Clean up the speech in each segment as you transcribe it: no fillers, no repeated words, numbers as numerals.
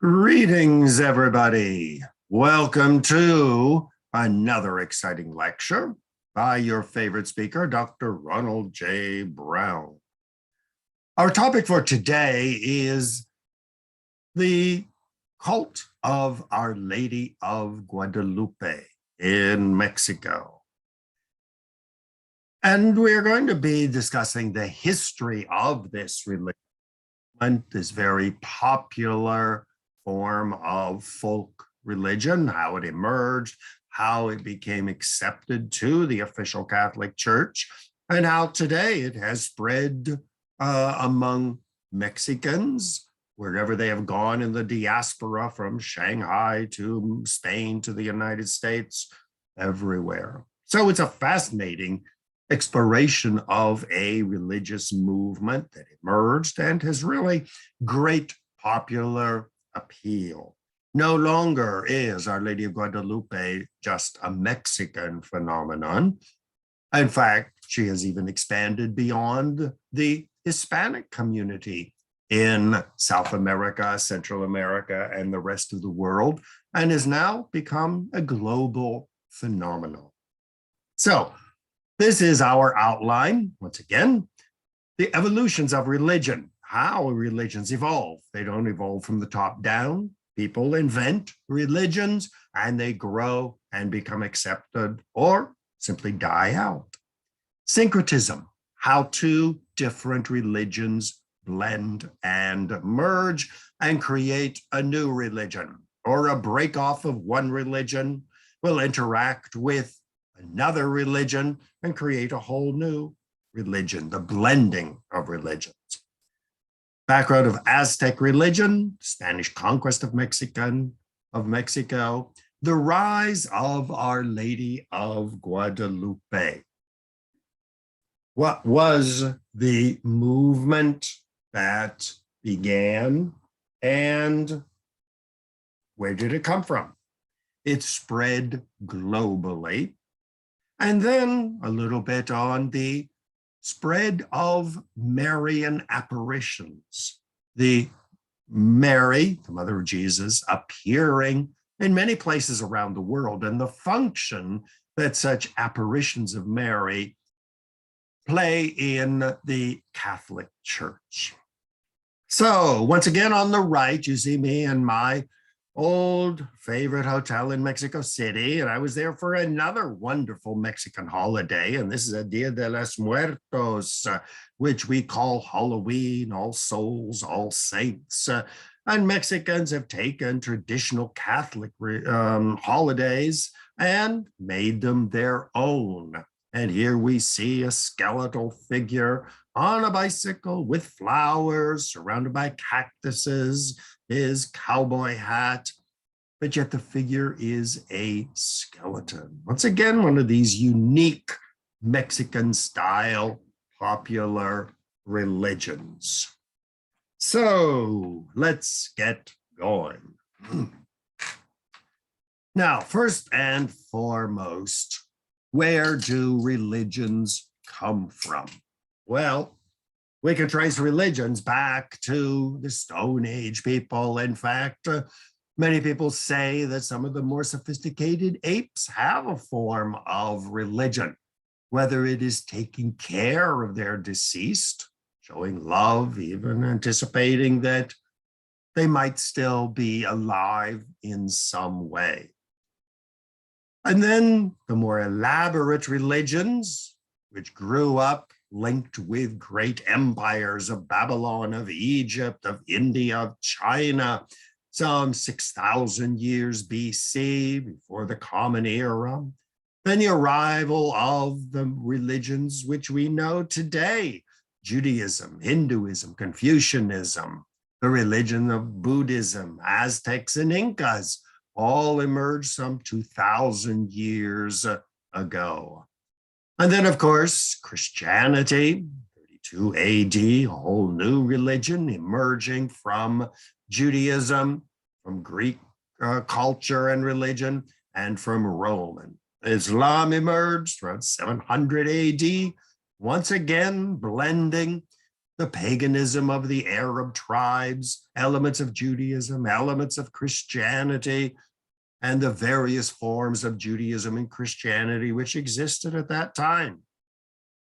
Greetings, everybody. Welcome to another exciting lecture by your favorite speaker, Dr. Ronald J. Brown. Our topic for today is the cult of Our Lady of Guadalupe in Mexico. And we're going to be discussing the history of this religion, this very popular form of folk religion, how it emerged, how it became accepted to the official Catholic Church, and how today it has spread among Mexicans, wherever they have gone in the diaspora, from Shanghai to Spain to the United States, everywhere. So it's a fascinating exploration of a religious movement that emerged and has really great popular appeal. No longer is Our Lady of Guadalupe just a Mexican phenomenon. In fact, she has even expanded beyond the Hispanic community in South America, Central America, and the rest of the world, and has now become a global phenomenon. So, this is our outline, once again, the evolutions of religion, how religions evolve. They don't evolve from the top down. People invent religions and they grow and become accepted or simply die out. Syncretism, how two different religions blend and merge and create a new religion, or a break off of one religion will interact with another religion and create a whole new religion, the blending of religions. Background of Aztec religion, Spanish conquest of Mexico, the rise of Our Lady of Guadalupe. What was the movement that began and where did it come from? It spread globally. And then a little bit on the spread of Marian apparitions. The Mary, the mother of Jesus, appearing in many places around the world, and the function that such apparitions of Mary play in the Catholic Church. So once again, on the right, you see me in my old favorite hotel in Mexico City, and I was there for another wonderful Mexican holiday, and this is a Dia de los Muertos, which we call Halloween, All Souls, All Saints. And Mexicans have taken traditional Catholic holidays and made them their own. And here we see a skeletal figure on a bicycle with flowers, surrounded by cactuses, his cowboy hat, but yet the figure is a skeleton. Once again, one of these unique Mexican style popular religions. So let's get going. Now, first and foremost, where do religions come from? Well, we can trace religions back to the Stone Age people. In fact, many people say that some of the more sophisticated apes have a form of religion, whether it is taking care of their deceased, showing love, even anticipating that they might still be alive in some way. And then the more elaborate religions, which grew up linked with great empires of Babylon, of Egypt, of India, of China, some 6,000 years BC, before the Common Era. Then the arrival of the religions which we know today, Judaism, Hinduism, Confucianism, the religion of Buddhism, Aztecs and Incas, all emerged some 2,000 years ago. And then, of course, Christianity, 32 AD, a whole new religion emerging from Judaism, from Greek culture and religion, and from Roman. Islam emerged around 700 AD, once again blending the paganism of the Arab tribes, elements of Judaism, elements of Christianity, and the various forms of Judaism and Christianity which existed at that time.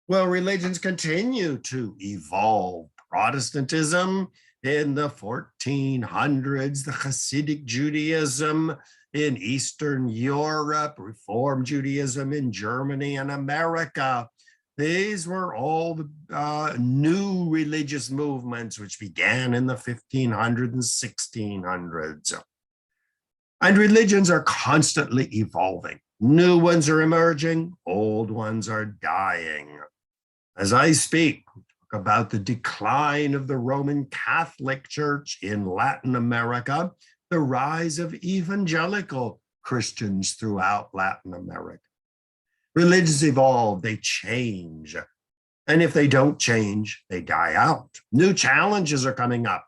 Well, religions continue to evolve. Protestantism in the 1400s, the Hasidic Judaism in Eastern Europe, Reform Judaism in Germany and America. These were all new religious movements which began in the 1500s and 1600s. And religions are constantly evolving. New ones are emerging, old ones are dying. As I speak, talk about the decline of the Roman Catholic Church in Latin America, the rise of evangelical Christians throughout Latin America. Religions evolve, they change. And if they don't change, they die out. New challenges are coming up.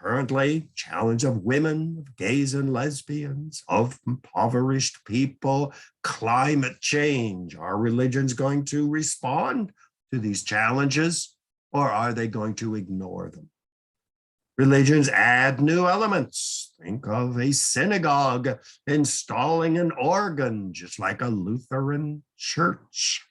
Currently, challenge of women, of gays and lesbians, of impoverished people, climate change. Are religions going to respond to these challenges, or are they going to ignore them? Religions add new elements. Think of a synagogue installing an organ, just like a Lutheran church.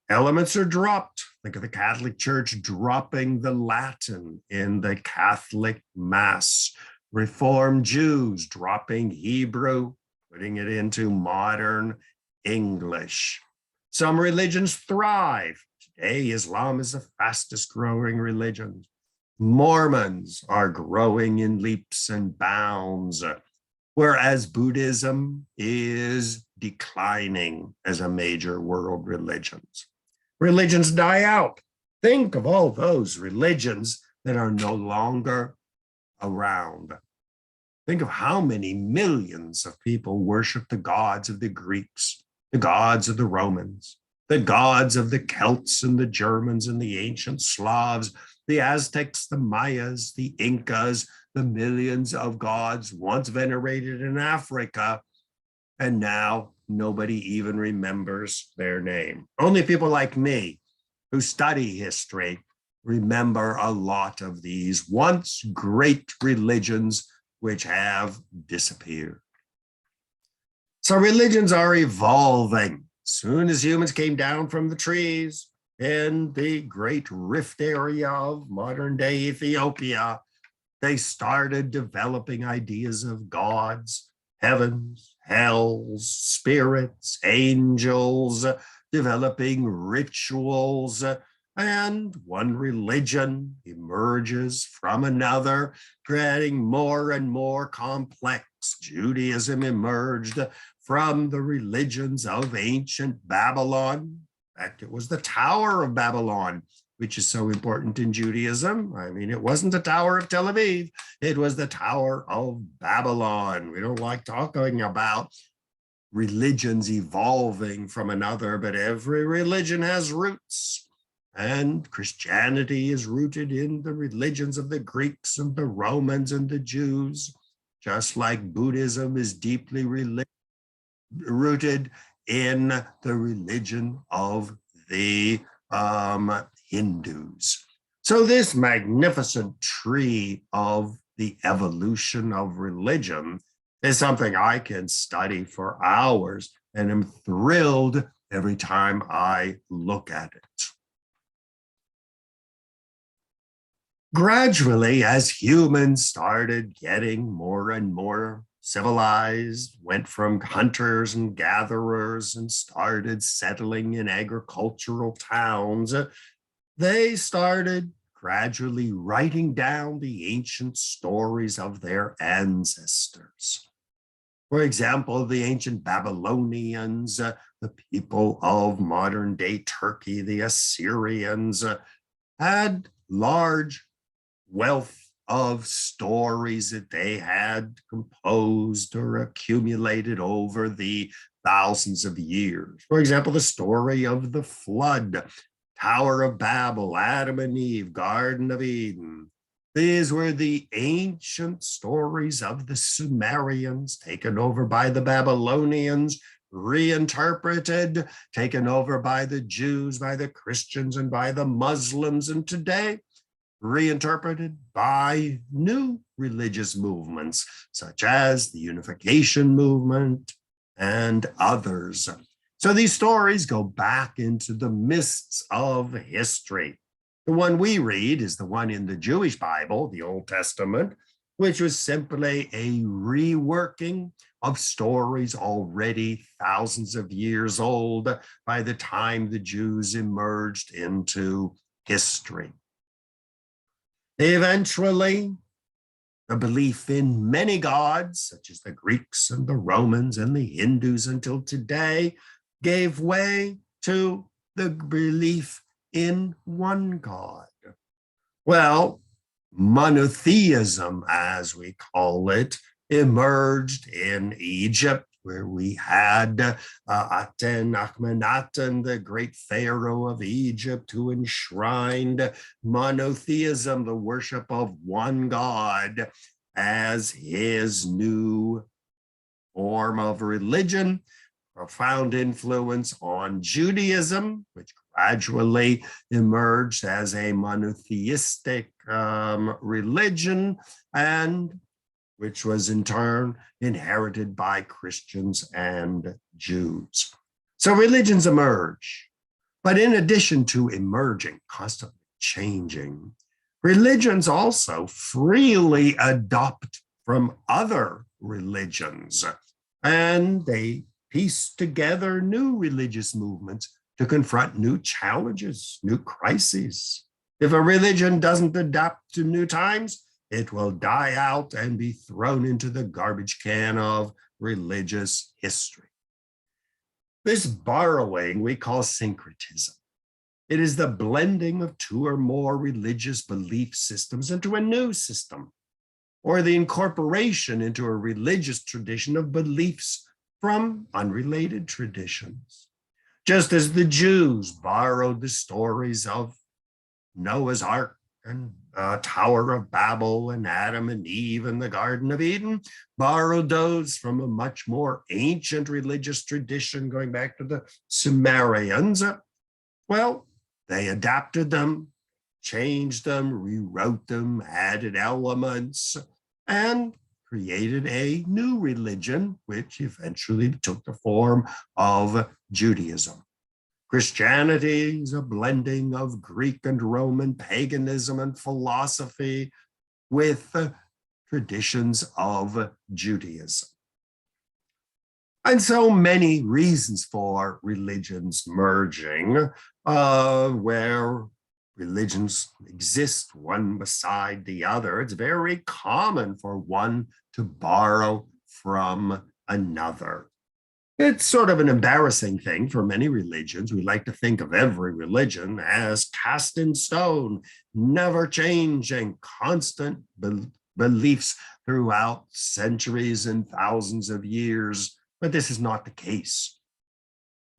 Elements are dropped. Think of the Catholic Church dropping the Latin in the Catholic Mass. Reformed Jews dropping Hebrew, putting it into modern English. Some religions thrive. Today, Islam is the fastest growing religion. Mormons are growing in leaps and bounds, whereas Buddhism is declining as a major world religion. Religions die out. Think of all those religions that are no longer around. Think of how many millions of people worship the gods of the Greeks, the gods of the Romans, the gods of the Celts and the Germans and the ancient Slavs, the Aztecs, the Mayas, the Incas, the millions of gods once venerated in Africa, and now nobody even remembers their name. Only people like me who study history remember a lot of these once great religions which have disappeared. So religions are evolving. Soon as humans came down from the trees in the Great Rift area of modern-day Ethiopia, they started developing ideas of gods, heavens, hells, spirits, angels, developing rituals, and one religion emerges from another, creating more and more complex. Judaism emerged from the religions of ancient Babylon. In fact, it was the Tower of Babylon, which is so important in Judaism. I mean, it wasn't the Tower of Tel Aviv. It was the Tower of Babylon. We don't like talking about religions evolving from another, but every religion has roots. And Christianity is rooted in the religions of the Greeks and the Romans and the Jews, just like Buddhism is deeply rooted in the religion of the Hindus. So this magnificent tree of the evolution of religion is something I can study for hours and am thrilled every time I look at it. Gradually, as humans started getting more and more civilized, went from hunters and gatherers and started settling in agricultural towns, they started gradually writing down the ancient stories of their ancestors. For example, the ancient Babylonians, the people of modern day Turkey, the Assyrians, had large wealth of stories that they had composed or accumulated over the thousands of years. For example, the story of the flood, Tower of Babel, Adam and Eve, Garden of Eden. These were the ancient stories of the Sumerians taken over by the Babylonians, reinterpreted, taken over by the Jews, by the Christians, and by the Muslims, and today reinterpreted by new religious movements, such as the Unification Movement and others. So these stories go back into the mists of history. The one we read is the one in the Jewish Bible, the Old Testament, which was simply a reworking of stories already thousands of years old by the time the Jews emerged into history. Eventually, the belief in many gods, such as the Greeks and the Romans and the Hindus until today, gave way to the belief in one God. Well, monotheism, as we call it, emerged in Egypt, where we had Aten, Akhenaten, the great pharaoh of Egypt, who enshrined monotheism, the worship of one God, as his new form of religion. Profound influence on Judaism, which gradually emerged as a monotheistic religion, and which was in turn inherited by Christians and Jews. So religions emerge, but in addition to emerging, constantly changing, religions also freely adopt from other religions, and they piece together new religious movements to confront new challenges, new crises. If a religion doesn't adapt to new times, it will die out and be thrown into the garbage can of religious history. This borrowing we call syncretism. It is the blending of two or more religious belief systems into a new system, or the incorporation into a religious tradition of beliefs from unrelated traditions. Just as the Jews borrowed the stories of Noah's Ark and Tower of Babel and Adam and Eve in the Garden of Eden, borrowed those from a much more ancient religious tradition going back to the Sumerians. Well, they adapted them, changed them, rewrote them, added elements, and created a new religion, which eventually took the form of Judaism. Christianity is a blending of Greek and Roman paganism and philosophy with traditions of Judaism. And so many reasons for religions merging, where religions exist one beside the other. It's very common for one to borrow from another. It's sort of an embarrassing thing for many religions. We like to think of every religion as cast in stone, never changing, constant beliefs throughout centuries and thousands of years. But this is not the case.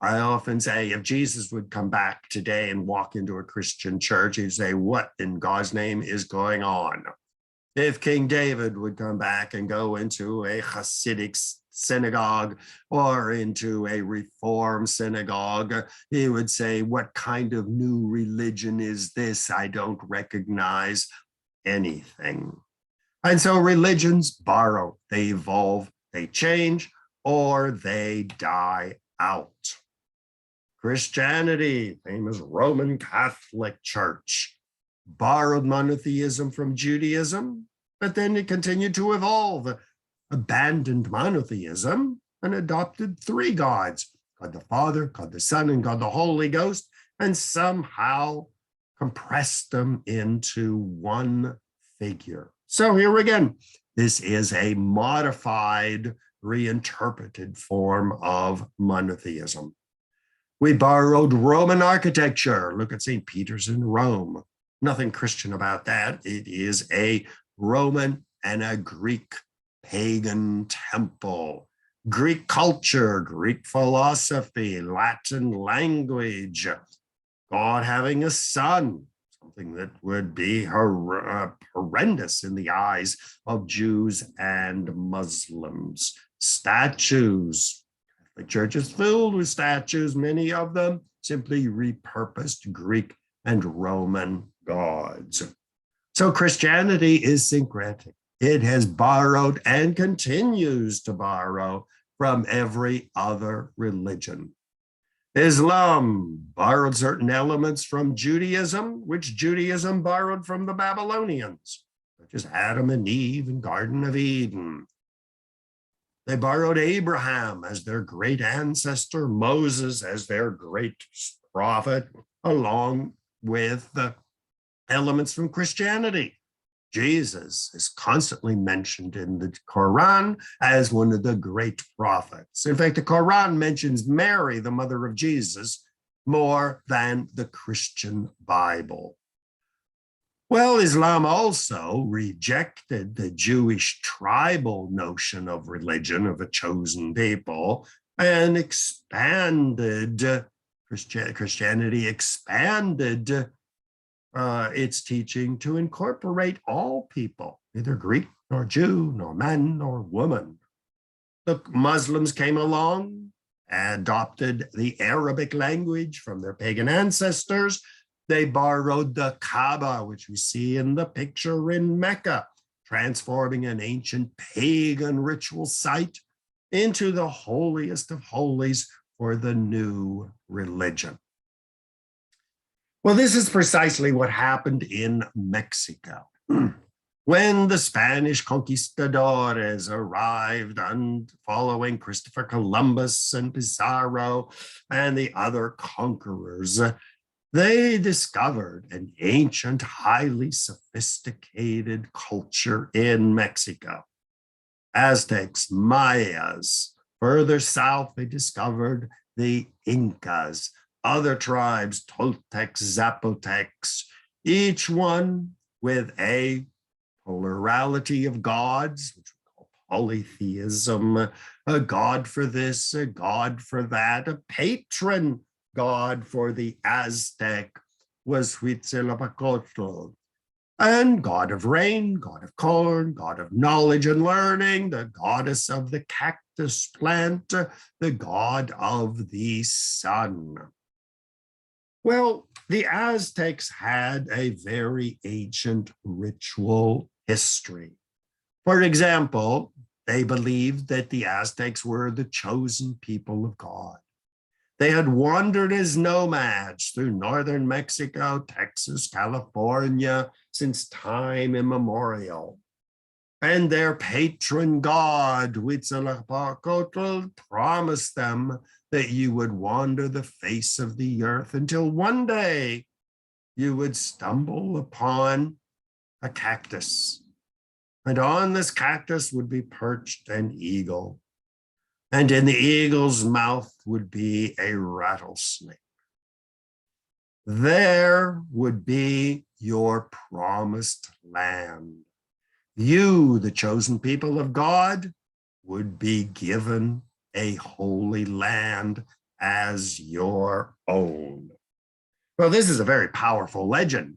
I often say if Jesus would come back today and walk into a Christian church, he'd say, what in God's name is going on? If King David would come back and go into a Hasidic synagogue or into a Reform synagogue, he would say, what kind of new religion is this? I don't recognize anything. And so religions borrow, they evolve, they change, or they die out. Christianity, famous Roman Catholic Church, borrowed monotheism from Judaism, but then it continued to evolve, abandoned monotheism, and adopted three gods, God the Father, God the Son, and God the Holy Ghost, and somehow compressed them into one figure. So here again, this is a modified, reinterpreted form of monotheism. We borrowed Roman architecture. Look at St. Peter's in Rome. Nothing Christian about that. It is a Roman and a Greek pagan temple. Greek culture, Greek philosophy, Latin language, God having a son, something that would be horrendous in the eyes of Jews and Muslims. Statues, The church is filled with statues, many of them simply repurposed Greek and Roman gods. So Christianity is syncretic. It has borrowed and continues to borrow from every other religion. Islam borrowed certain elements from Judaism, which Judaism borrowed from the Babylonians, such as Adam and Eve and Garden of Eden. They borrowed Abraham as their great ancestor, Moses as their great prophet, along with the elements from Christianity. Jesus is constantly mentioned in the Quran as one of the great prophets. In fact, the Quran mentions Mary, the mother of Jesus, more than the Christian Bible. Well, Islam also rejected the Jewish tribal notion of religion, of a chosen people, and expanded, Christianity expanded its teaching to incorporate all people, neither Greek nor Jew, nor man nor woman. The Muslims came along, adopted the Arabic language from their pagan ancestors. They borrowed the Kaaba, which we see in the picture in Mecca, transforming an ancient pagan ritual site into the holiest of holies for the new religion. Well, this is precisely what happened in Mexico. When the Spanish conquistadores arrived and following Christopher Columbus and Pizarro and the other conquerors, they discovered an ancient, highly sophisticated culture in Mexico. Aztecs, Mayas. Further south, they discovered the Incas, other tribes, Toltecs, Zapotecs, each one with a plurality of gods, which we call polytheism, a god for this, a god for that, a patron god for the Aztec was Huitzilopochtli, and god of rain, god of corn, god of knowledge and learning, the goddess of the cactus plant, the god of the sun. Well, the Aztecs had a very ancient ritual history. For example, they believed that the Aztecs were the chosen people of God. They had wandered as nomads through northern Mexico, Texas, California, since time immemorial. And their patron god, Huitzilopochtli, promised them that you would wander the face of the earth until one day you would stumble upon a cactus. And on this cactus would be perched an eagle. And in the eagle's mouth would be a rattlesnake. There would be your promised land. You, the chosen people of God, would be given a holy land as your own. Well, this is a very powerful legend.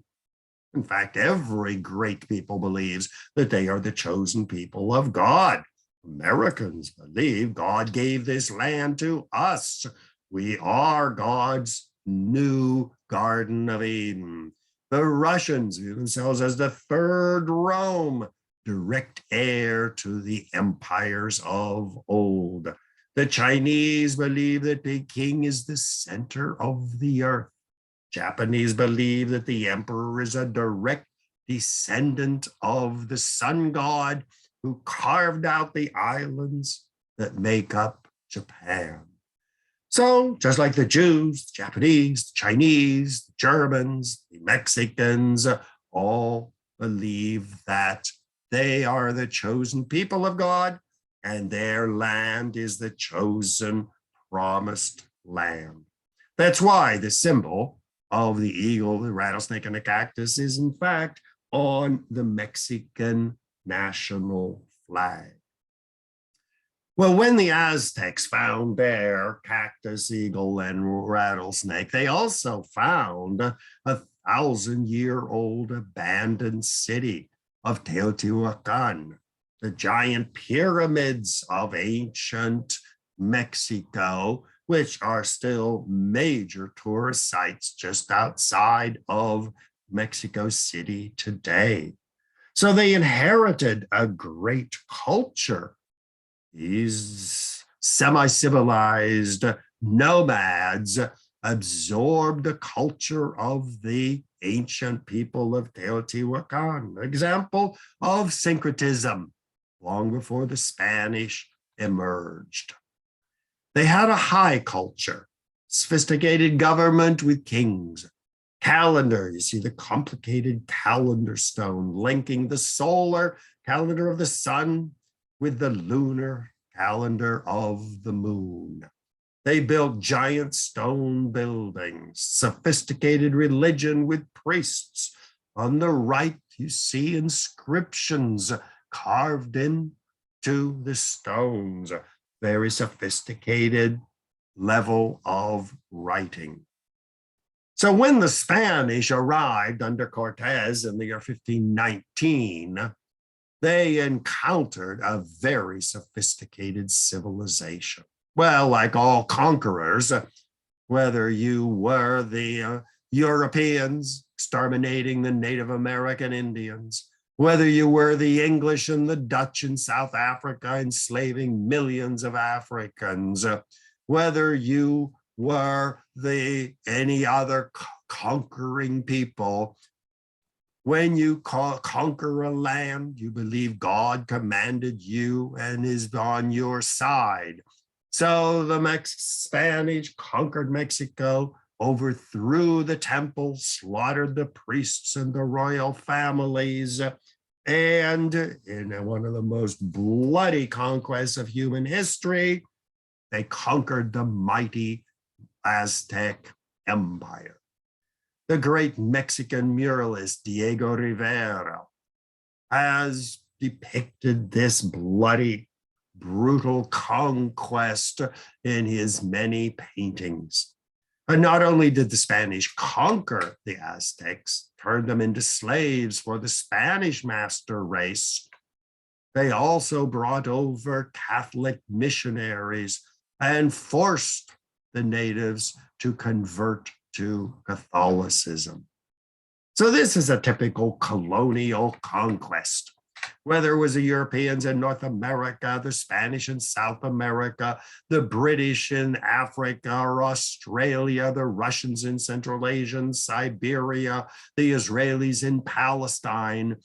In fact, every great people believes that they are the chosen people of God. Americans believe God gave this land to us. We are God's new Garden of Eden. The Russians view themselves as the third Rome, direct heir to the empires of old. The Chinese believe that Peking is the center of the earth. Japanese believe that the emperor is a direct descendant of the sun god who carved out the islands that make up Japan. So just like the Jews, the Japanese, the Chinese, the Germans, the Mexicans, all believe that they are the chosen people of God and their land is the chosen promised land. That's why the symbol of the eagle, the rattlesnake, and the cactus is in fact on the Mexican national flag. Well, when the Aztecs found their cactus, eagle, and rattlesnake, they also found a 1,000-year-old abandoned city of Teotihuacan, the giant pyramids of ancient Mexico, which are still major tourist sites just outside of Mexico City today. So they inherited a great culture. These semi-civilized nomads absorbed the culture of the ancient people of Teotihuacan. Example of syncretism long before the Spanish emerged. They had a high culture, sophisticated government with kings, calendar. You see the complicated calendar stone linking the solar calendar of the sun with the lunar calendar of the moon. They built giant stone buildings, sophisticated religion with priests. On the right, you see inscriptions carved into the stones, very sophisticated level of writing. So when the Spanish arrived under Cortez in the year 1519, they encountered a very sophisticated civilization. Well, like all conquerors, whether you were the Europeans exterminating the Native American Indians, whether you were the English and the Dutch in South Africa enslaving millions of Africans, whether you were any other conquering people, when you conquer a land, you believe God commanded you and is on your side. So the Spanish conquered Mexico, overthrew the temple, slaughtered the priests and the royal families, and in one of the most bloody conquests of human history, they conquered the mighty Aztec Empire. The great Mexican muralist Diego Rivera has depicted this bloody, brutal conquest in his many paintings. And not only did the Spanish conquer the Aztecs, turn them into slaves for the Spanish master race, they also brought over Catholic missionaries and forced the natives to convert to Catholicism. So this is a typical colonial conquest. Whether it was the Europeans in North America, the Spanish in South America, the British in Africa or Australia, the Russians in Central Asia and Siberia, the Israelis in Palestine.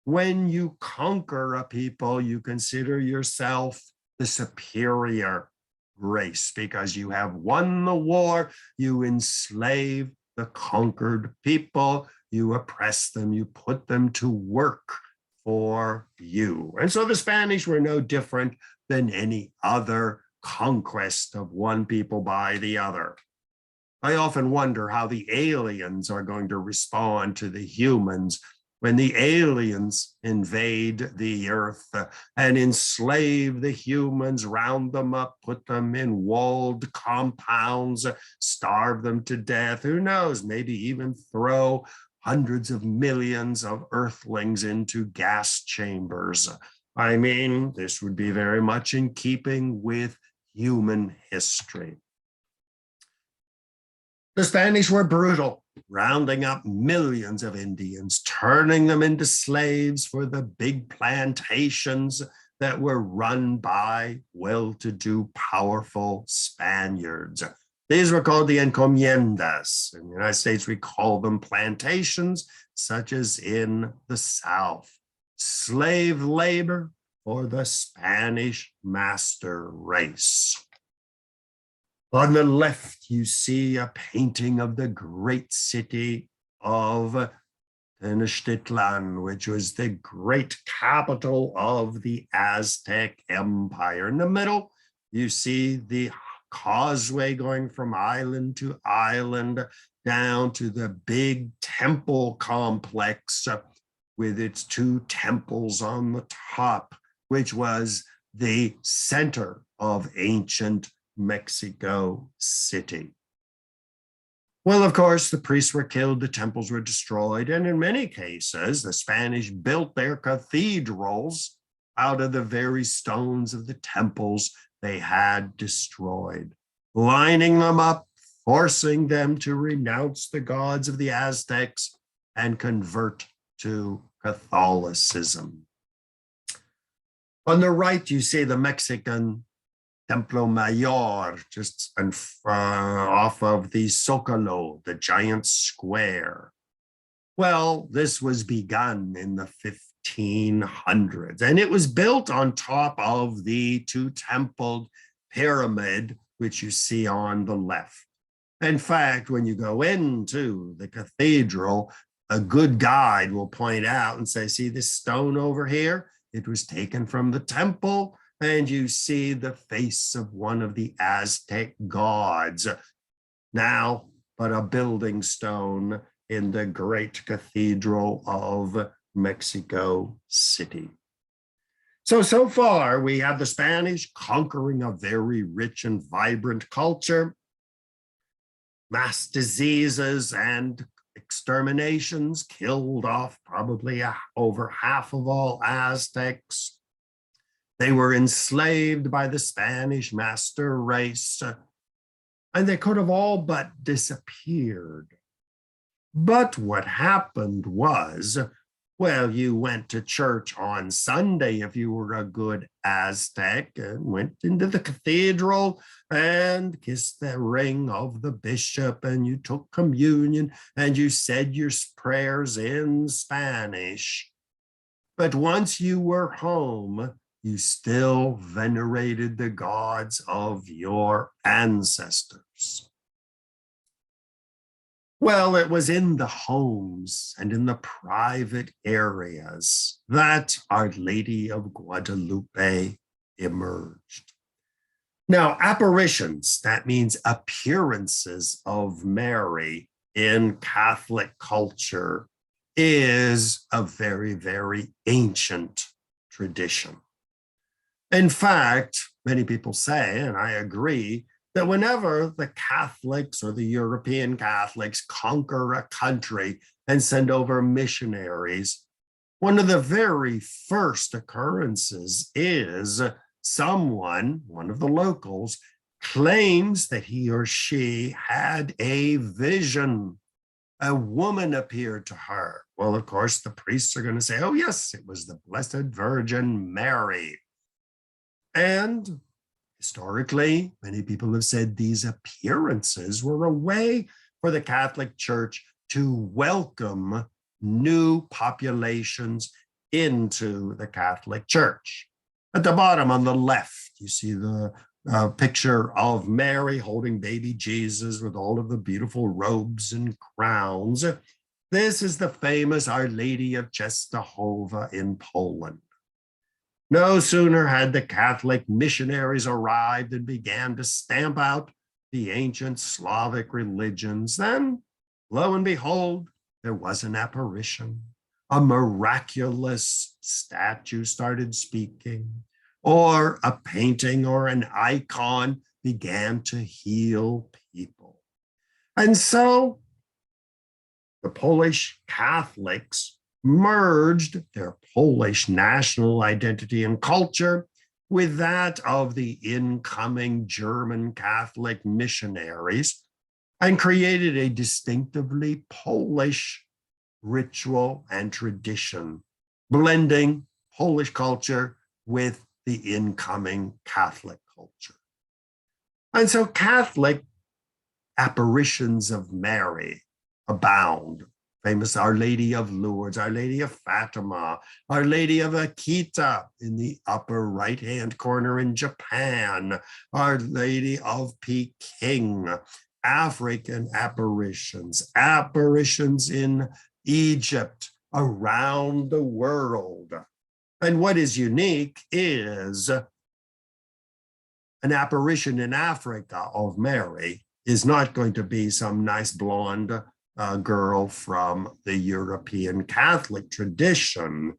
When you conquer a people, you consider yourself the superior race because you have won the war, you enslave the conquered people, you oppress them, you put them to work for you. And so the Spanish were no different than any other conquest of one people by the other. I often wonder how the aliens are going to respond to the humans when the aliens invade the earth and enslave the humans, round them up, put them in walled compounds, starve them to death. Who knows, maybe even throw hundreds of millions of earthlings into gas chambers. I mean, this would be very much in keeping with human history. The Spanish were brutal, rounding up millions of Indians, turning them into slaves for the big plantations that were run by well-to-do, powerful Spaniards. These were called the encomiendas. In the United States, we call them plantations, such as in the South. Slave labor for the Spanish master race. On the left, you see a painting of the great city of Tenochtitlan, which was the great capital of the Aztec Empire. In the middle, you see the causeway going from island to island down to the big temple complex with its two temples on the top, which was the center of ancient Mexico City. Well, of course, the priests were killed, the temples were destroyed, and in many cases, the Spanish built their cathedrals out of the very stones of the temples they had destroyed, lining them up, forcing them to renounce the gods of the Aztecs and convert to Catholicism. On the right, you see the Mexican Templo Mayor, just off of the Zocalo, the giant square. Well, this was begun in the 1500s, and it was built on top of the two-templed pyramid, which you see on the left. In fact, when you go into the cathedral, a good guide will point out and say, see this stone over here? It was taken from the temple, and you see the face of one of the Aztec gods. Now, but a building stone in the great cathedral of Mexico City. So far, we have the Spanish conquering a very rich and vibrant culture, mass diseases and exterminations, killed off probably over half of all Aztecs. They were enslaved by the Spanish master race, and they could have all but disappeared. But what happened was, well, you went to church on Sunday if you were a good Aztec, and went into the cathedral and kissed the ring of the bishop, and you took communion and you said your prayers in Spanish. But once you were home, you still venerated the gods of your ancestors. Well, it was in the homes and in the private areas that Our Lady of Guadalupe emerged. Now, apparitions, that means appearances of Mary in Catholic culture, is a very, very ancient tradition. In fact, many people say, and I agree, that whenever the Catholics or the European Catholics conquer a country and send over missionaries, one of the very first occurrences is someone, one of the locals, claims that he or she had a vision. A woman appeared to her. Well, of course, the priests are going to say, oh, yes, it was the Blessed Virgin Mary. And historically, many people have said these appearances were a way for the Catholic Church to welcome new populations into the Catholic Church. At the bottom on the left, you see the picture of Mary holding baby Jesus with all of the beautiful robes and crowns. This is the famous Our Lady of Częstochowa in Poland. No sooner had the Catholic missionaries arrived and began to stamp out the ancient Slavic religions than, lo and behold, there was an apparition. A miraculous statue started speaking, or a painting or an icon began to heal people. And so the Polish Catholics merged their Polish national identity and culture with that of the incoming German Catholic missionaries and created a distinctively Polish ritual and tradition, blending Polish culture with the incoming Catholic culture. And so Catholic apparitions of Mary abound. Famous Our Lady of Lourdes, Our Lady of Fatima, Our Lady of Akita in the upper right-hand corner in Japan, Our Lady of Peking, African apparitions, apparitions in Egypt, around the world. And what is unique is an apparition in Africa of Mary is not going to be some nice blonde girl from the European Catholic tradition.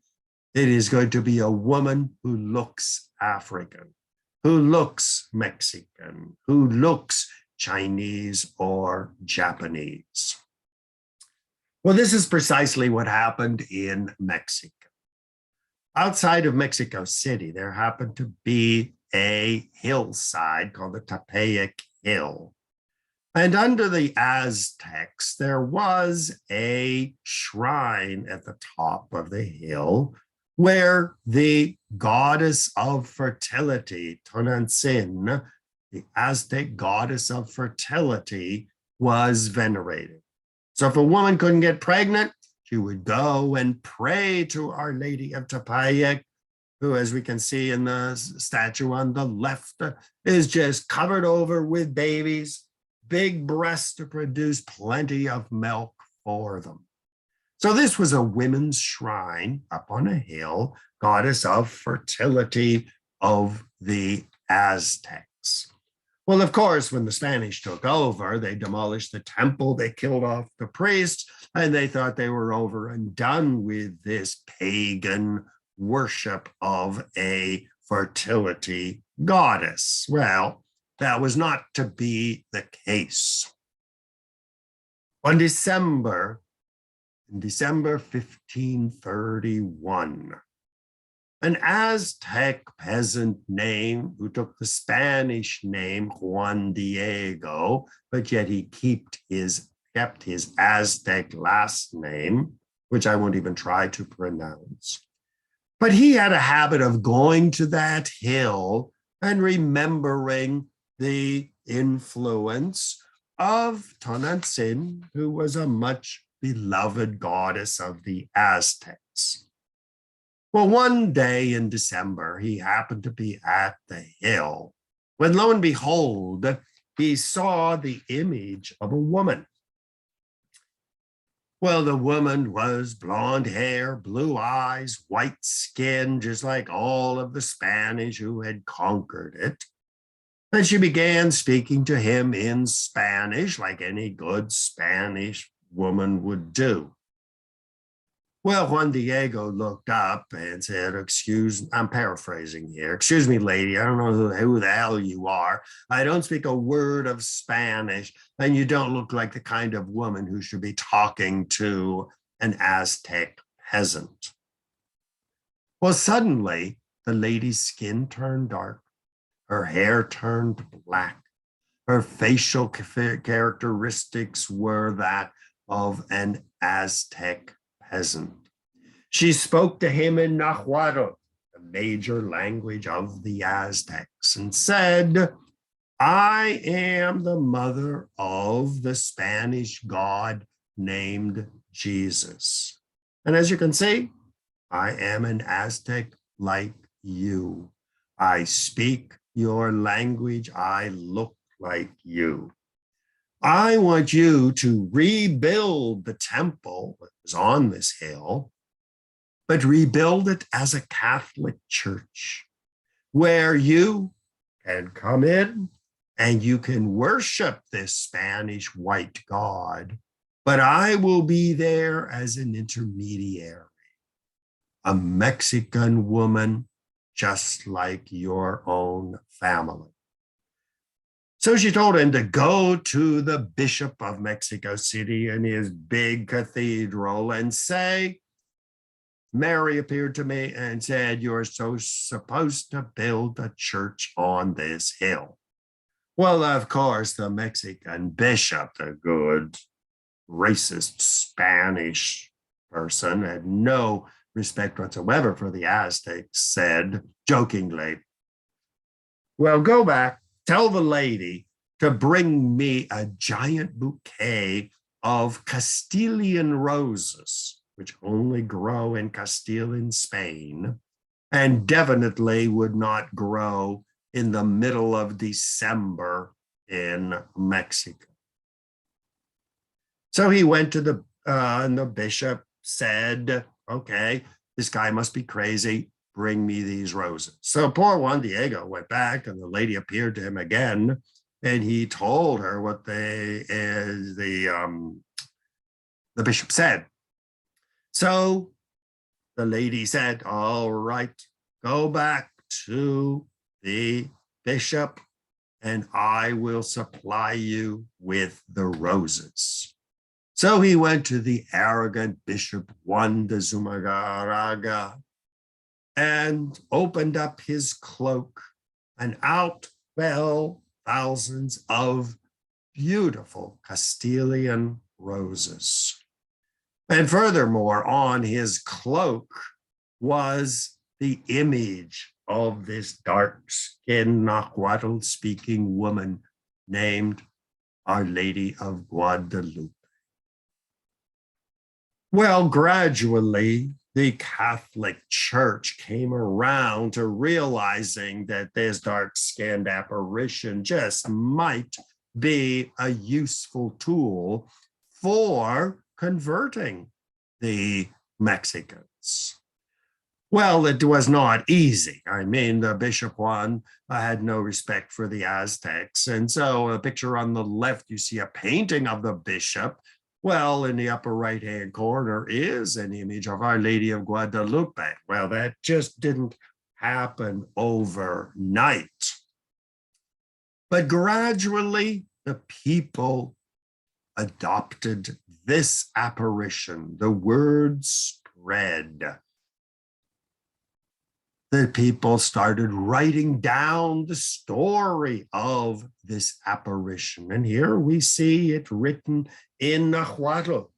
It is going to be a woman who looks African, who looks Mexican, who looks Chinese or Japanese. Well, this is precisely what happened in Mexico. Outside of Mexico City, there happened to be a hillside called the Tepeyac Hill. And under the Aztecs, there was a shrine at the top of the hill where the goddess of fertility, Tonantzin, the Aztec goddess of fertility, was venerated. So if a woman couldn't get pregnant, she would go and pray to Our Lady of Tepeyac, who, as we can see in the statue on the left, is just covered over with babies, big breasts to produce plenty of milk for them. So this was a women's shrine up on a hill, goddess of fertility of the Aztecs. Well, of course, when the Spanish took over, they demolished the temple, they killed off the priests, and they thought they were over and done with this pagan worship of a fertility goddess. Well, that was not to be the case. In December 1531, an Aztec peasant named, who took the Spanish name Juan Diego, but yet he kept his Aztec last name, which I won't even try to pronounce. But he had a habit of going to that hill and remembering the influence of Tonantzin, who was a much beloved goddess of the Aztecs. Well, one day in December, he happened to be at the hill when, lo and behold, he saw the image of a woman. Well, the woman was blonde hair, blue eyes, white skin, just like all of the Spanish who had conquered it. And she began speaking to him in Spanish, like any good Spanish woman would do. Well, Juan Diego looked up and said, I'm paraphrasing here. Excuse me, lady, I don't know who the hell you are. I don't speak a word of Spanish, and you don't look like the kind of woman who should be talking to an Aztec peasant. Well, suddenly, the lady's skin turned dark. Her hair turned black. Her facial characteristics were that of an Aztec peasant. She spoke to him in Nahuatl, the major language of the Aztecs, and said, I am the mother of the Spanish god named Jesus. And as you can see, I am an Aztec like you. I speak your language. I look like you. I want you to rebuild the temple that was on this hill, but rebuild it as a Catholic church where you can come in and you can worship this Spanish white god, but I will be there as an intermediary, a Mexican woman just like your own family. So she told him to go to the Bishop of Mexico City in his big cathedral and say, Mary appeared to me and said, you're supposed to build a church on this hill. Well, of course, the Mexican bishop, the good racist Spanish person, had no respect whatsoever for the Aztecs, said jokingly, well, go back, tell the lady to bring me a giant bouquet of Castilian roses, which only grow in Castile in Spain, and definitely would not grow in the middle of December in Mexico. So he went to and the bishop said, okay, this guy must be crazy. Bring me these roses. So poor Juan Diego went back, and the lady appeared to him again, and he told her what the bishop said. So the lady said, all right, go back to the bishop, and I will supply you with the roses. So he went to the arrogant Bishop Juan de Zumárraga and opened up his cloak and out fell thousands of beautiful Castilian roses. And furthermore, on his cloak was the image of this dark-skinned Nahuatl-speaking woman named Our Lady of Guadalupe. Well, gradually, the Catholic Church came around to realizing that this dark-skinned apparition just might be a useful tool for converting the Mexicans. Well, it was not easy. I mean, the Bishop Juan had no respect for the Aztecs. And so a picture on the left, you see a painting of the bishop. Well, in the upper right-hand corner is an image of Our Lady of Guadalupe. Well, that just didn't happen overnight. But gradually, the people adopted this apparition. The word spread. The people started writing down the story of this apparition. And here we see it written in Nahuatl.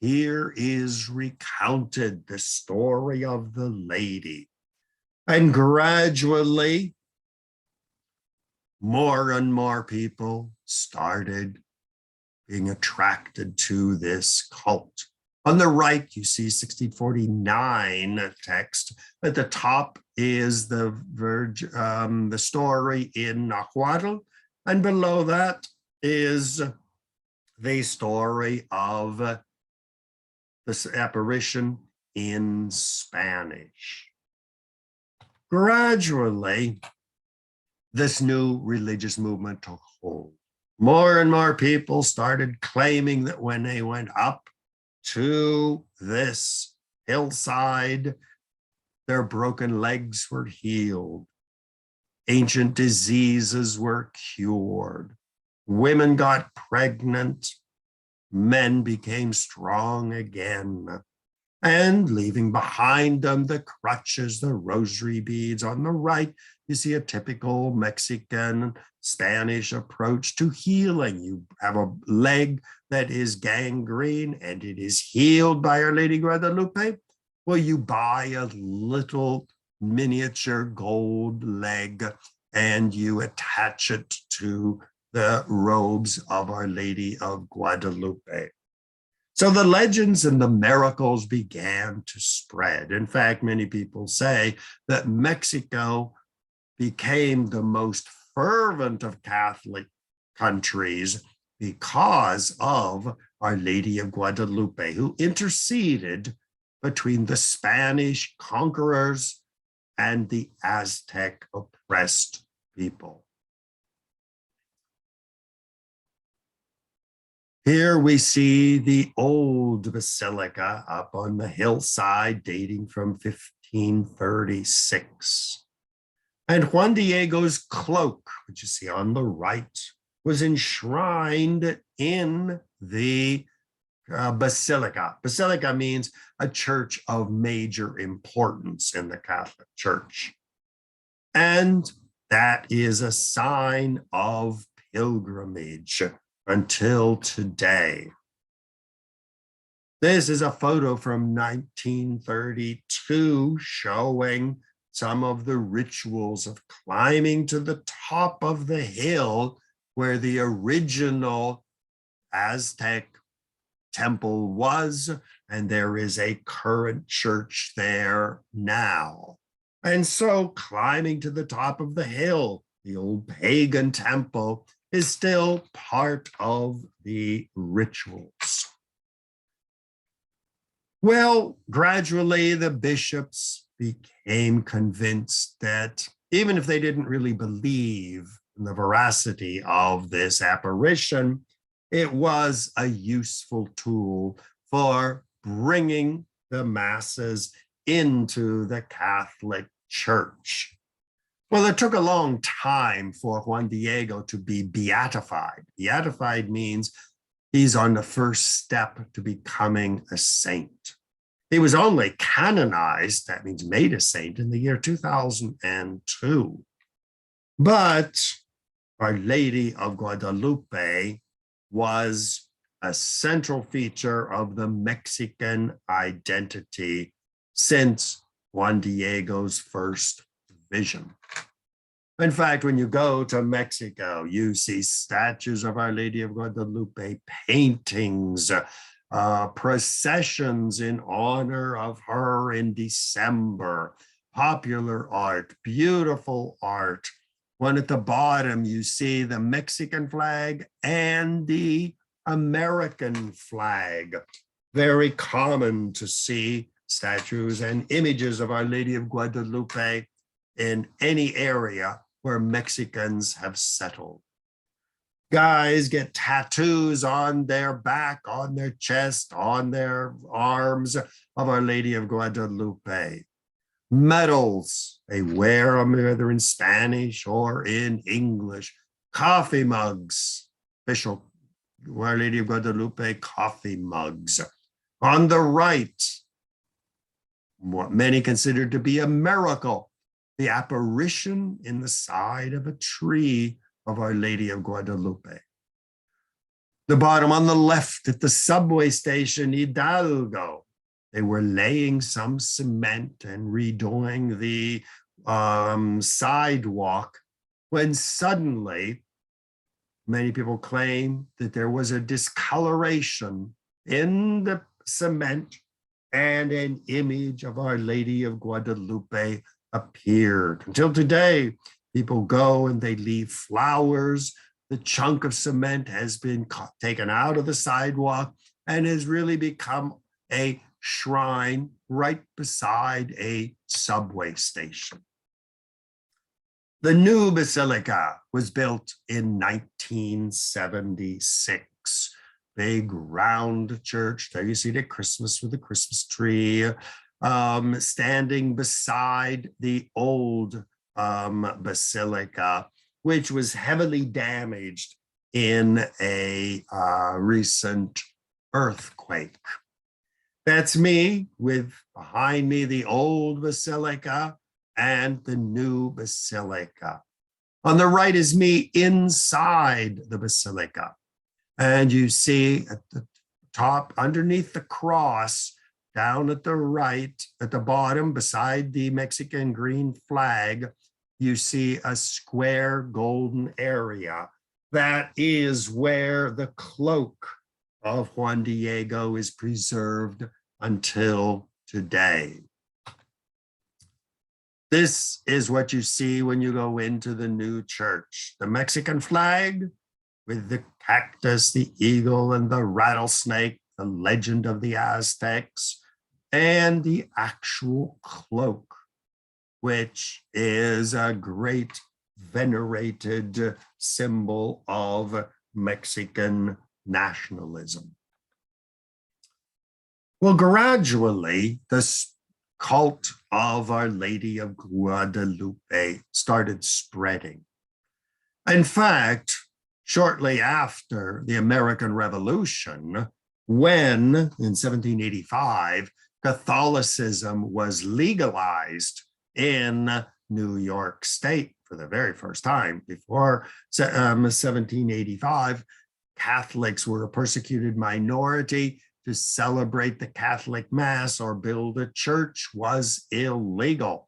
Here is recounted the story of the lady. And gradually, more and more people started being attracted to this cult. On the right, you see 1649 text. At the top is the story in Nahuatl, and below that is the story of this apparition in Spanish. Gradually, this new religious movement took hold. More and more people started claiming that when they went up to this hillside, their broken legs were healed. Ancient diseases were cured. Women got pregnant. Men became strong again. And leaving behind them the crutches, the rosary beads. On the right, you see a typical Mexican, Spanish approach to healing. You have a leg that is gangrene and it is healed by Our Lady Guadalupe. Well, you buy a little miniature gold leg and you attach it to the robes of Our Lady of Guadalupe. So the legends and the miracles began to spread. In fact, many people say that Mexico became the most fervent of Catholic countries because of Our Lady of Guadalupe, who interceded between the Spanish conquerors and the Aztec oppressed people. Here we see the old basilica up on the hillside dating from 1536. And Juan Diego's cloak, which you see on the right, was enshrined in the basilica. Basilica means a church of major importance in the Catholic Church. And that is a sign of pilgrimage until today. This is a photo from 1932 showing some of the rituals of climbing to the top of the hill where the original Aztec temple was, and there is a current church there now. And so climbing to the top of the hill, the old pagan temple, is still part of the rituals. Well, gradually the bishops became convinced that even if they didn't really believe in the veracity of this apparition, it was a useful tool for bringing the masses into the Catholic Church. Well, it took a long time for Juan Diego to be beatified. Beatified means he's on the first step to becoming a saint. He was only canonized, that means made a saint, in the year 2002. But Our Lady of Guadalupe was a central feature of the Mexican identity since Juan Diego's first vision. In fact, when you go to Mexico, you see statues of Our Lady of Guadalupe, paintings, processions in honor of her in December, popular art, beautiful art. One at the bottom, you see the Mexican flag and the American flag. Very common to see statues and images of Our Lady of Guadalupe in any area where Mexicans have settled. Guys get tattoos on their back, on their chest, on their arms of Our Lady of Guadalupe. Medals they wear them either in Spanish or in English. Coffee mugs, official Our Lady of Guadalupe coffee mugs. On the right, what many consider to be a miracle, the apparition in the side of a tree of Our Lady of Guadalupe. The bottom on the left at the subway station, Hidalgo, they were laying some cement and redoing the sidewalk when suddenly many people claim that there was a discoloration in the cement and an image of Our Lady of Guadalupe appeared. Until today, people go and they leave flowers. The chunk of cement has been taken out of the sidewalk and has really become a shrine right beside a subway station. The new basilica was built in 1976. Big round church. There you see it at Christmas with the Christmas tree, standing beside the old basilica, which was heavily damaged in a recent earthquake. That's me with behind me the old basilica and the new basilica. On the right is me inside the basilica. And you see at the top, underneath the cross, down at the right, at the bottom, beside the Mexican green flag, you see a square golden area. That is where the cloak of Juan Diego is preserved until today. This is what you see when you go into the new church. The Mexican flag with the cactus, the eagle, and the rattlesnake, the legend of the Aztecs, and the actual cloak, which is a great venerated symbol of Mexican nationalism. Well, gradually, this cult of Our Lady of Guadalupe started spreading. In fact, shortly after the American Revolution, when in 1785, Catholicism was legalized in New York State for the very first time. Before 1785, Catholics were a persecuted minority. To celebrate the Catholic Mass or build a church was illegal.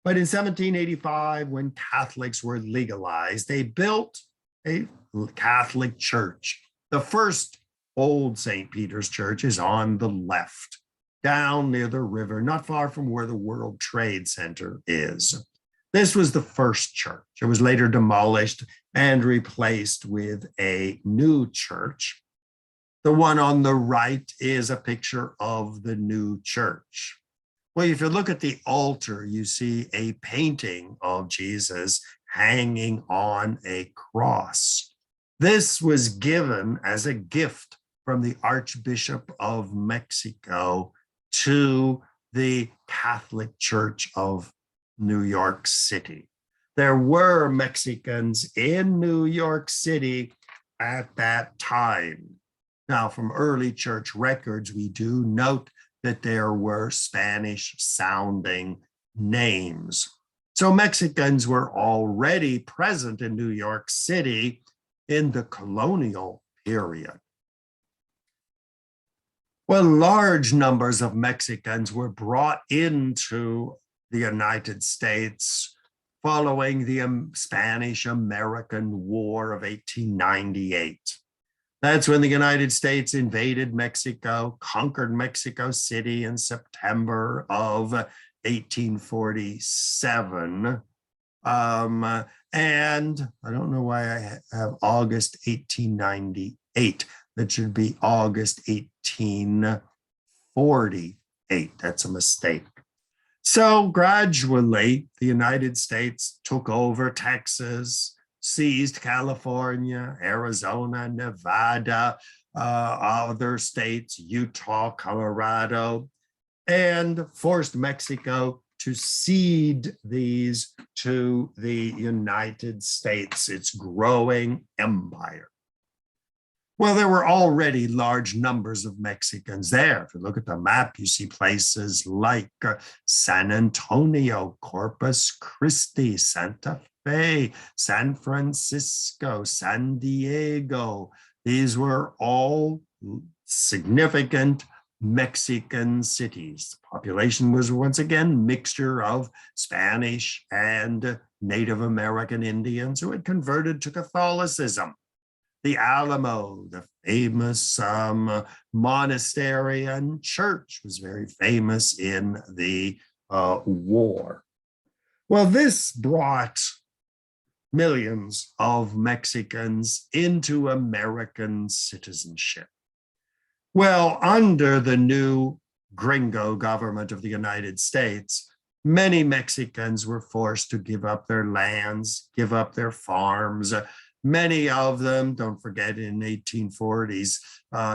But in 1785, when Catholics were legalized, they built a Catholic church. The first old St. Peter's Church is on the left, down near the river, not far from where the World Trade Center is. This was the first church. It was later demolished and replaced with a new church. The one on the right is a picture of the new church. Well, if you look at the altar, you see a painting of Jesus hanging on a cross. This was given as a gift from the Archbishop of Mexico to the Catholic Church of New York City. There were Mexicans in New York City at that time. Now, from early church records, we do note that there were Spanish-sounding names. So Mexicans were already present in New York City in the colonial period. Well, large numbers of Mexicans were brought into the United States following the Spanish-American War of 1898. That's when the United States invaded Mexico, conquered Mexico City in September of 1847. And I don't know why I have August 1898. That should be August 1848. That's a mistake. So gradually, the United States took over Texas, seized California, Arizona, Nevada, other states, Utah, Colorado, and forced Mexico to cede these to the United States, its growing empire. Well, there were already large numbers of Mexicans there. If you look at the map, you see places like San Antonio, Corpus Christi, Santa Fe, San Francisco, San Diego. These were all significant Mexican cities. The population was once again mixture of Spanish and Native American Indians who had converted to Catholicism. The Alamo, the famous monastery and church, was very famous in the war. Well, this brought millions of Mexicans into American citizenship. Well, under the new gringo government of the United States, many Mexicans were forced to give up their lands, give up their farms. Many of them, don't forget, in 1840s,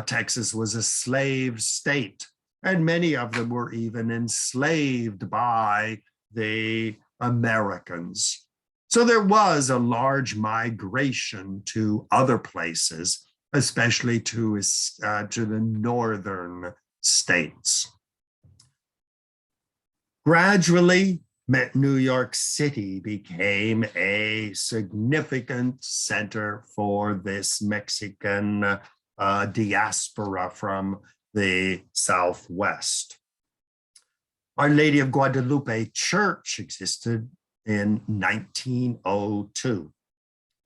Texas was a slave state, and many of them were even enslaved by the Americans. So there was a large migration to other places, especially to the northern states. Gradually, New York City became a significant center for this Mexican diaspora from the Southwest. Our Lady of Guadalupe Church existed in 1902.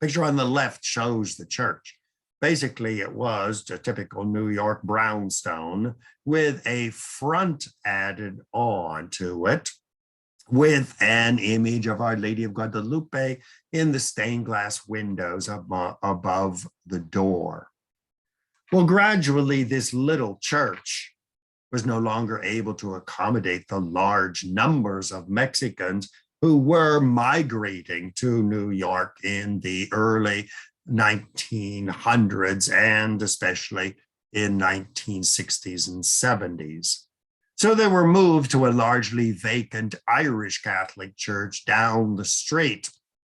Picture on the left shows the church. Basically, it was a typical New York brownstone with a front added on to it, with an image of Our Lady of Guadalupe in the stained glass windows above the door. Well, gradually, this little church was no longer able to accommodate the large numbers of Mexicans who were migrating to New York in the early 1900s and especially in 1960s and 70s. So they were moved to a largely vacant Irish Catholic church down the street,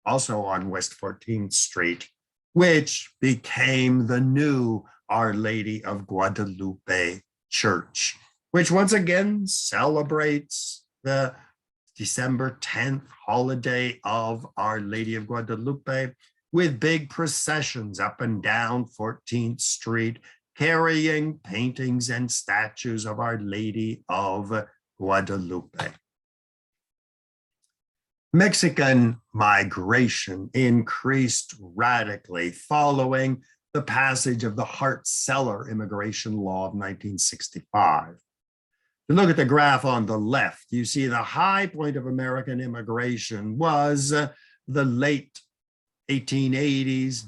also on West 14th Street, which became the new Our Lady of Guadalupe Church, which once again celebrates the December 10th holiday of Our Lady of Guadalupe with big processions up and down 14th Street, carrying paintings and statues of Our Lady of Guadalupe. Mexican migration increased radically following the passage of the Hart-Celler immigration law of 1965. If you look at the graph on the left, you see the high point of American immigration was the late 1880s,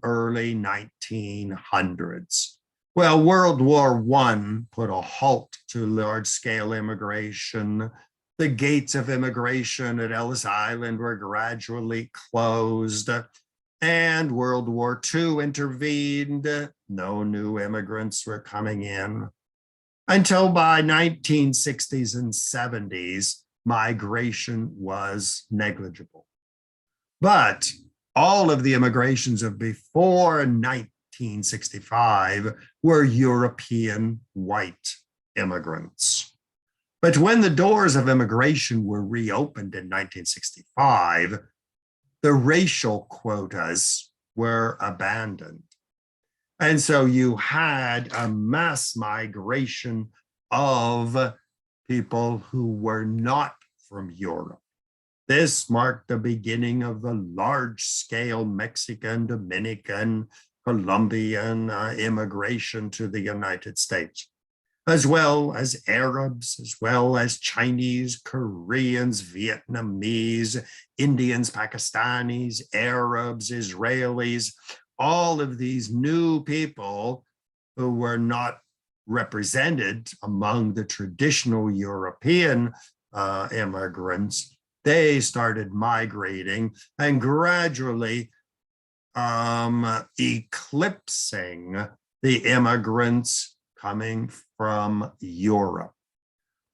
early 1900s. Well, World War I put a halt to large-scale immigration. The gates of immigration at Ellis Island were gradually closed, and World War II intervened. No new immigrants were coming in. Until by 1960s and 70s, migration was negligible. But all of the immigrations of before 1965 were European white immigrants. But when the doors of immigration were reopened in 1965, the racial quotas were abandoned. And so you had a mass migration of people who were not from Europe. This marked the beginning of the large-scale Mexican, Dominican, Colombian immigration to the United States, as well as Arabs, as well as Chinese, Koreans, Vietnamese, Indians, Pakistanis, Arabs, Israelis, all of these new people who were not represented among the traditional European immigrants. They started migrating and gradually eclipsing the immigrants coming from Europe.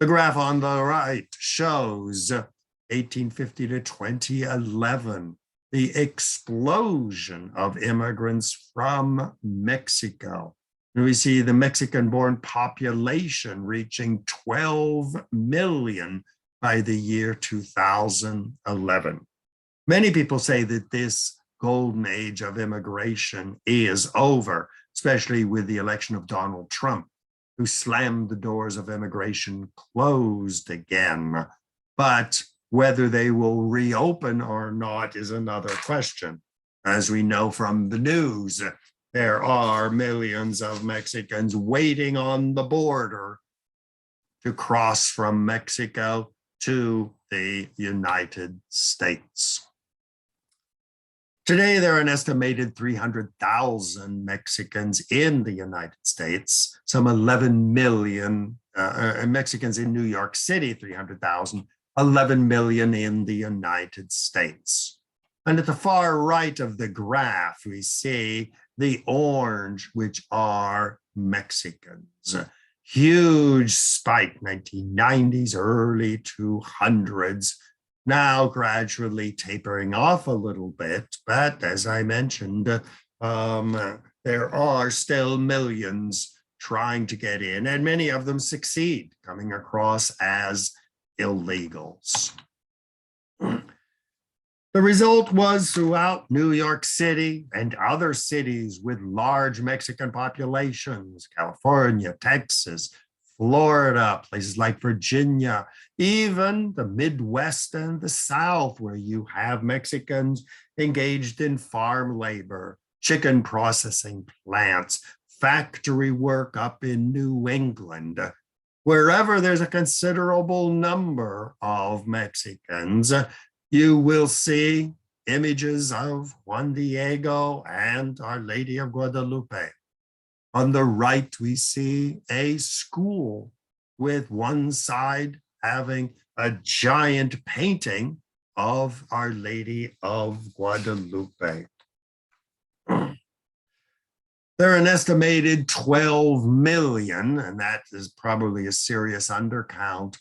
The graph on the right shows 1850 to 2011, the explosion of immigrants from Mexico. And we see the Mexican-born population reaching 12 million by the year 2011. Many people say that this golden age of immigration is over, especially with the election of Donald Trump, who slammed the doors of immigration closed again. But whether they will reopen or not is another question. As we know from the news, there are millions of Mexicans waiting on the border to cross from Mexico to the United States. Today, there are an estimated 300,000 Mexicans in the United States, some 11 million Mexicans in New York City, 300,000, 11 million in the United States. And at the far right of the graph, we see the orange, which are Mexicans. Huge spike, 1990s, early 200s, now gradually tapering off a little bit. But as I mentioned, there are still millions trying to get in, and many of them succeed, coming across as illegals. The result was throughout New York City and other cities with large Mexican populations, California, Texas, Florida, places like Virginia, even the Midwest and the South, where you have Mexicans engaged in farm labor, chicken processing plants, factory work up in New England. Wherever there's a considerable number of Mexicans, you will see images of Juan Diego and Our Lady of Guadalupe. On the right, we see a school with one side having a giant painting of Our Lady of Guadalupe. There are an estimated 12 million, and that is probably a serious undercount,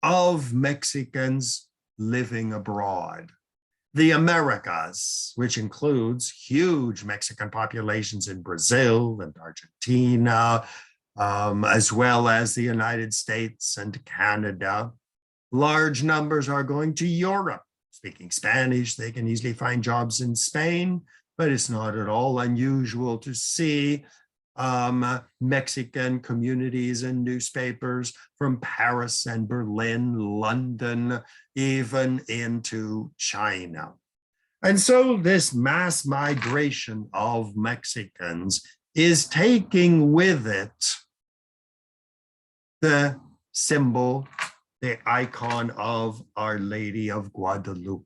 of Mexicans living abroad. The Americas, which includes huge Mexican populations in Brazil and Argentina, as well as the United States and Canada. Large numbers are going to Europe. Speaking Spanish, they can easily find jobs in Spain, but it's not at all unusual to see Mexican communities and newspapers from Paris and Berlin, London, even into China. And so this mass migration of Mexicans is taking with it the symbol, the icon of Our Lady of Guadalupe.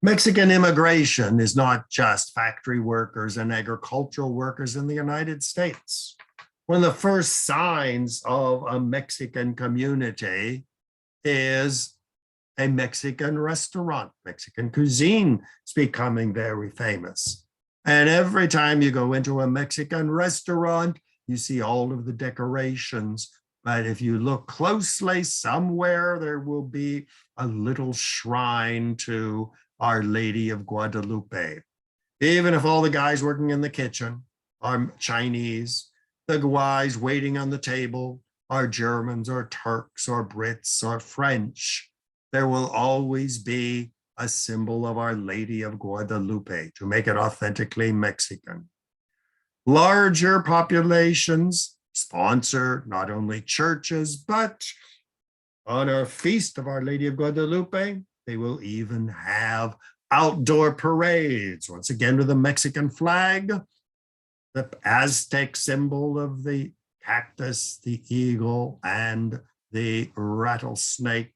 Mexican immigration is not just factory workers and agricultural workers in the United States. One of the first signs of a Mexican community is a Mexican restaurant. Mexican cuisine is becoming very famous. And every time you go into a Mexican restaurant, you see all of the decorations. But if you look closely, somewhere there will be a little shrine to Our Lady of Guadalupe. Even if all the guys working in the kitchen are Chinese, the guys waiting on the table are Germans or Turks or Brits or French, there will always be a symbol of Our Lady of Guadalupe to make it authentically Mexican. Larger populations sponsor not only churches, but on our feast of Our Lady of Guadalupe, they will even have outdoor parades, once again with the Mexican flag, the Aztec symbol of the cactus, the eagle, and the rattlesnake,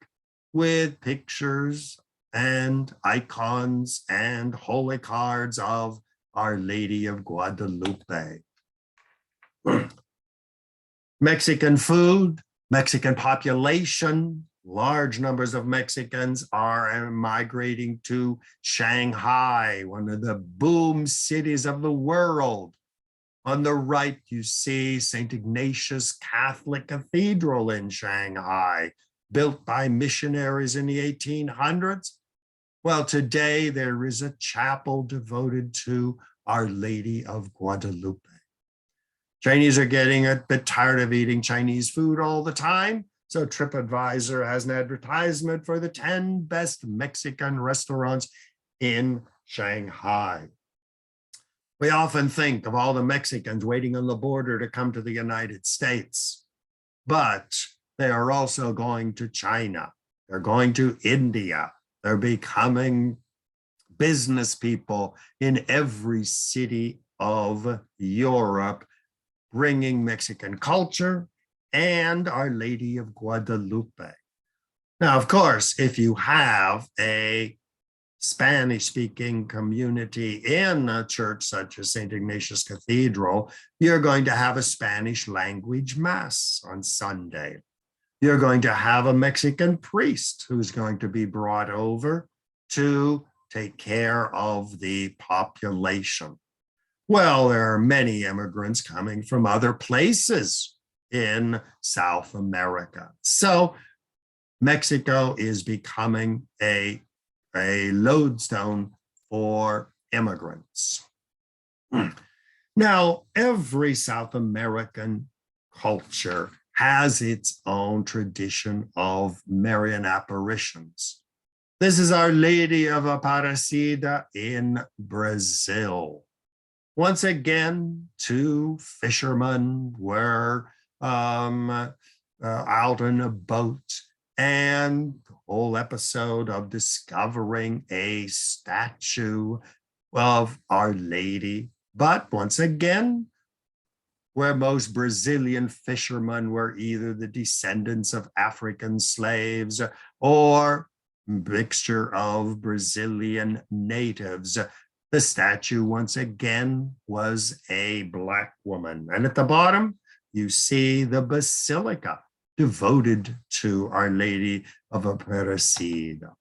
with pictures and icons and holy cards of Our Lady of Guadalupe. Mexican food, Mexican population, large numbers of Mexicans are migrating to Shanghai, one of the boom cities of the world. On the right, you see St. Ignatius Catholic Cathedral in Shanghai, built by missionaries in the 1800s. Well, today there is a chapel devoted to Our Lady of Guadalupe. Chinese are getting a bit tired of eating Chinese food all the time, so TripAdvisor has an advertisement for the 10 best Mexican restaurants in Shanghai. We often think of all the Mexicans waiting on the border to come to the United States, but they are also going to China. They're going to India. They're becoming business people in every city of Europe, bringing Mexican culture and Our Lady of Guadalupe. Now, of course, if you have a Spanish-speaking community in a church such as St. Ignatius Cathedral, you're going to have a Spanish language mass on Sunday. You're going to have a Mexican priest who's going to be brought over to take care of the population. Well, there are many immigrants coming from other places in South America. So Mexico is becoming a lodestone for immigrants. Now, every South American culture has its own tradition of Marian apparitions. This is Our Lady of Aparecida in Brazil. Once again, two fishermen were out in a boat, and the whole episode of discovering a statue of Our Lady. But once again, where most Brazilian fishermen were either the descendants of African slaves or mixture of Brazilian natives, the statue once again was a Black woman. And at the bottom, you see the basilica devoted to Our Lady of Aparecida.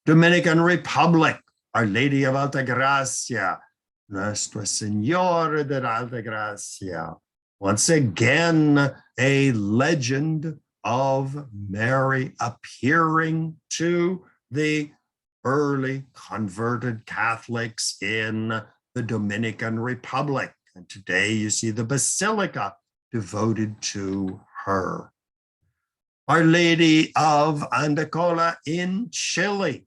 Dominican Republic, Our Lady of Altagracia, Nuestra Señora de Altagracia. Once again, a legend of Mary appearing to the early converted Catholics in the Dominican Republic. And today you see the basilica devoted to her. Our Lady of Andacola in Chile.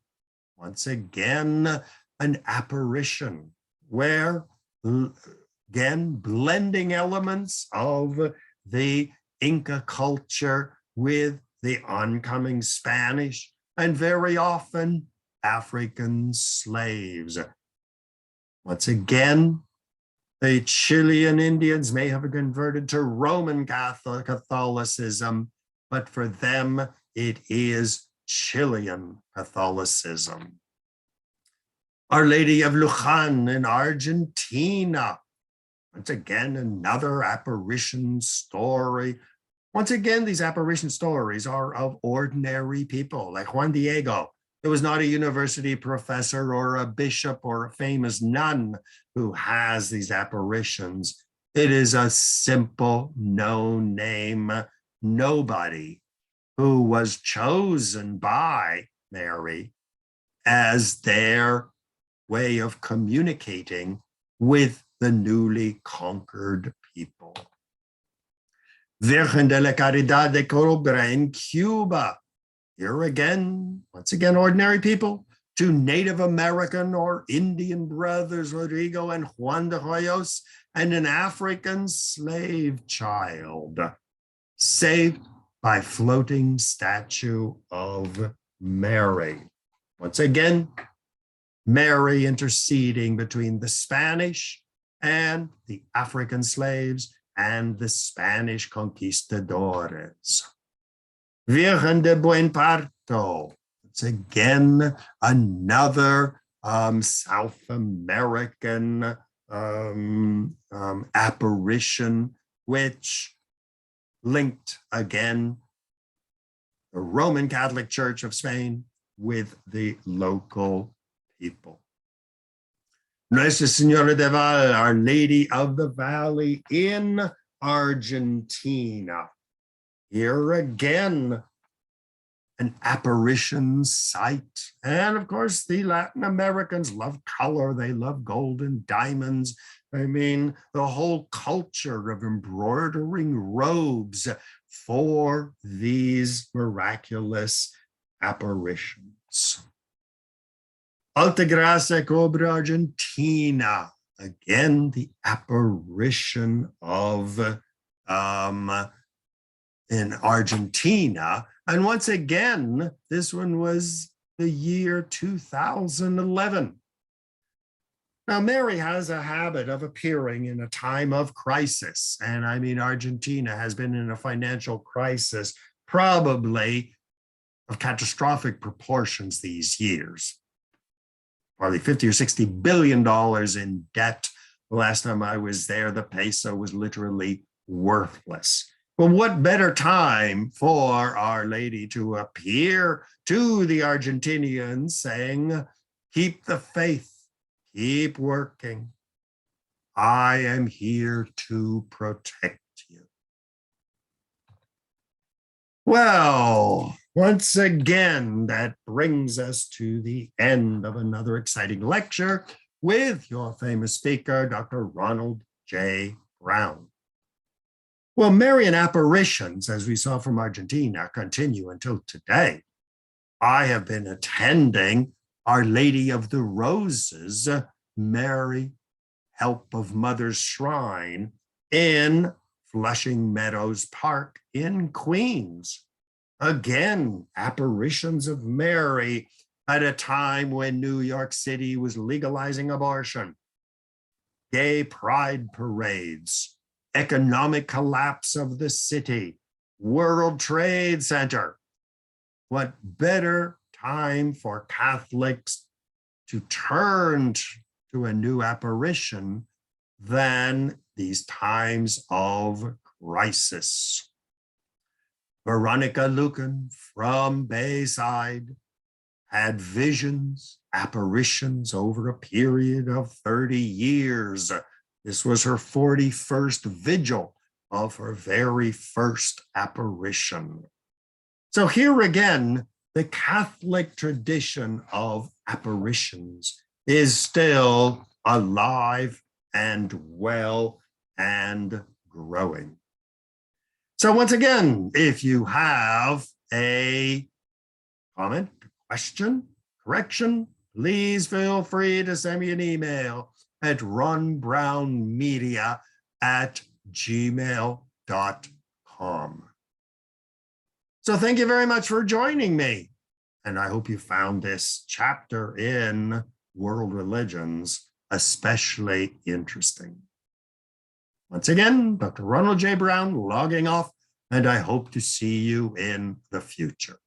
Once again, an apparition where, again, blending elements of the Inca culture with the oncoming Spanish, and very often African slaves. Once again, the Chilean Indians may have converted to Roman Catholicism, but for them, it is Chilean Catholicism. Our Lady of Luján in Argentina. Once again, another apparition story. Once again, these apparition stories are of ordinary people like Juan Diego. It was not a university professor or a bishop or a famous nun who has these apparitions. It is a simple, no-name nobody who was chosen by Mary as their way of communicating with the newly conquered people. Virgen de la Caridad de Cobra in Cuba. Here again, once again, ordinary people, two Native American or Indian brothers, Rodrigo and Juan de Hoyos, and an African slave child, saved by floating statue of Mary. Once again, Mary interceding between the Spanish and the African slaves and the Spanish conquistadores. Virgen de Buen Parto. It's again another South American apparition, which linked again the Roman Catholic Church of Spain with the local people. Nuestra Señora de Val, Our Lady of the Valley in Argentina. Here again, an apparition site. And of course, the Latin Americans love color. They love gold and diamonds. I mean, the whole culture of embroidering robes for these miraculous apparitions. Altagracia Cobra, Argentina. Again, the apparition of in Argentina. And once again, this one was the year 2011. Now, Mary has a habit of appearing in a time of crisis. And I mean, Argentina has been in a financial crisis, probably of catastrophic proportions these years. Probably 50 or $60 billion in debt. The last time I was there, the peso was literally worthless. Well, what better time for Our Lady to appear to the Argentinians saying, keep the faith, keep working. I am here to protect you. Well, once again, that brings us to the end of another exciting lecture with your famous speaker, Dr. Ronald J. Brown. Well, Marian apparitions, as we saw from Argentina, continue until today. I have been attending Our Lady of the Roses, Mary, Help of Mother's Shrine in Flushing Meadows Park in Queens. Again, apparitions of Mary at a time when New York City was legalizing abortion, gay pride parades, economic collapse of the city, World Trade Center. What better time for Catholics to turn to a new apparition than these times of crisis? Veronica Lucan from Bayside had visions, apparitions over a period of 30 years. This was her 41st vigil of her very first apparition. So here again, the Catholic tradition of apparitions is still alive and well and growing. So once again, if you have a comment, question, correction, please feel free to send me an email at ronbrownmedia@gmail.com. So thank you very much for joining me. And I hope you found this chapter in World Religions especially interesting. Once again, Dr. Ronald J. Brown logging off, and I hope to see you in the future.